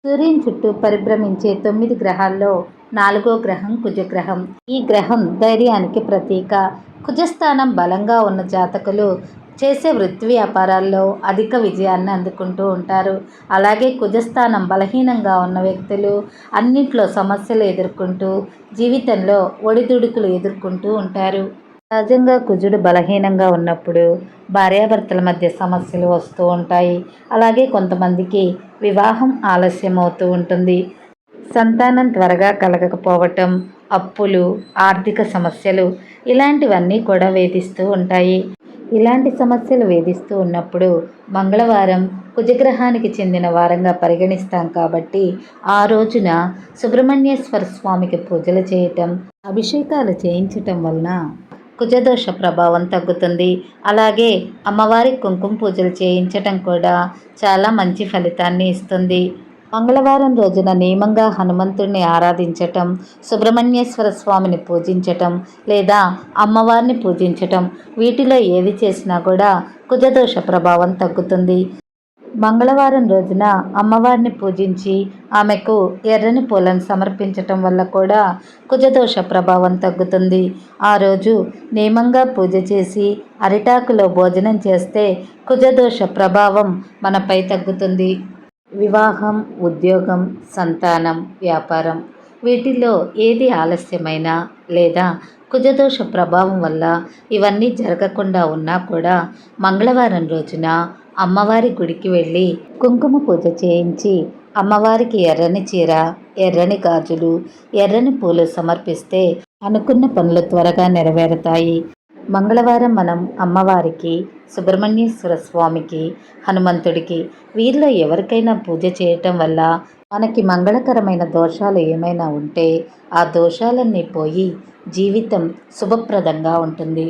సూర్యుని చుట్టూ పరిభ్రమించే 9 గ్రహాల్లో 4వ గ్రహం కుజగ్రహం. ఈ గ్రహం ధైర్యానికి ప్రతీక. కుజస్థానం బలంగా ఉన్న జాతకులు చేసే వృత్తి వ్యాపారాల్లో అధిక విజయాన్ని అందుకుంటూ ఉంటారు. అలాగే కుజస్థానం బలహీనంగా ఉన్న వ్యక్తులు అన్నింట్లో సమస్యలు ఎదుర్కొంటూ జీవితంలో ఒడిదుడుకులు ఎదుర్కొంటూ ఉంటారు. సహజంగా కుజుడు బలహీనంగా ఉన్నప్పుడు భార్యాభర్తల మధ్య సమస్యలు వస్తూ ఉంటాయి. అలాగే కొంతమందికి వివాహం ఆలస్యం అవుతూ ఉంటుంది. సంతానం త్వరగా కలగకపోవటం, అప్పులు, ఆర్థిక సమస్యలు ఇలాంటివన్నీ కూడా వేధిస్తూ ఉంటాయి. ఇలాంటి సమస్యలు వేధిస్తూ ఉన్నప్పుడు మంగళవారం కుజగ్రహానికి చెందిన వారంగా పరిగణిస్తాం కాబట్టి ఆ రోజున సుబ్రహ్మణ్యేశ్వర స్వామికి పూజలు చేయటం, అభిషేకాలు చేయించటం వలన కుజదోష ప్రభావం తగ్గుతుంది. అలాగే అమ్మవారి కుంకుమ పూజలు చేయించటం కూడా చాలా మంచి ఫలితాన్ని ఇస్తుంది. మంగళవారం రోజున నియమంగా హనుమంతుడిని ఆరాధించటం, సుబ్రహ్మణ్యేశ్వర స్వామిని పూజించటం లేదా అమ్మవారిని పూజించటం వీటిలో ఏది చేసినా కూడా కుజదోష ప్రభావం తగ్గుతుంది. మంగళవారం రోజున అమ్మవారిని పూజించి ఆమెకు ఎర్రని పూలను సమర్పించటం వల్ల కూడా కుజదోష ప్రభావం తగ్గుతుంది. ఆ రోజు నియమంగా పూజ చేసి అరిటాకులో భోజనం చేస్తే కుజదోష ప్రభావం మనపై తగ్గుతుంది. వివాహం, ఉద్యోగం, సంతానం, వ్యాపారం వీటిల్లో ఏది ఆలస్యమైనా లేదా కుజదోష ప్రభావం వల్ల ఇవన్నీ జరగకుండా ఉన్నా కూడా మంగళవారం రోజున అమ్మవారి గుడికి వెళ్ళి కుంకుమ పూజ చేయించి అమ్మవారికి ఎర్రని చీర, ఎర్రని గాజులు, ఎర్రని పూలు సమర్పిస్తే అనుకున్న పనులు త్వరగా నెరవేరుతాయి. మంగళవారం మనం అమ్మవారికి, సుబ్రహ్మణ్యేశ్వర స్వామికి, హనుమంతుడికి వీరిలో ఎవరికైనా పూజ చేయటం వల్ల మనకి మంగళకరమైన దోషాలు ఏమైనా ఉంటే ఆ దోషాలన్నీ పోయి జీవితం శుభప్రదంగా ఉంటుంది.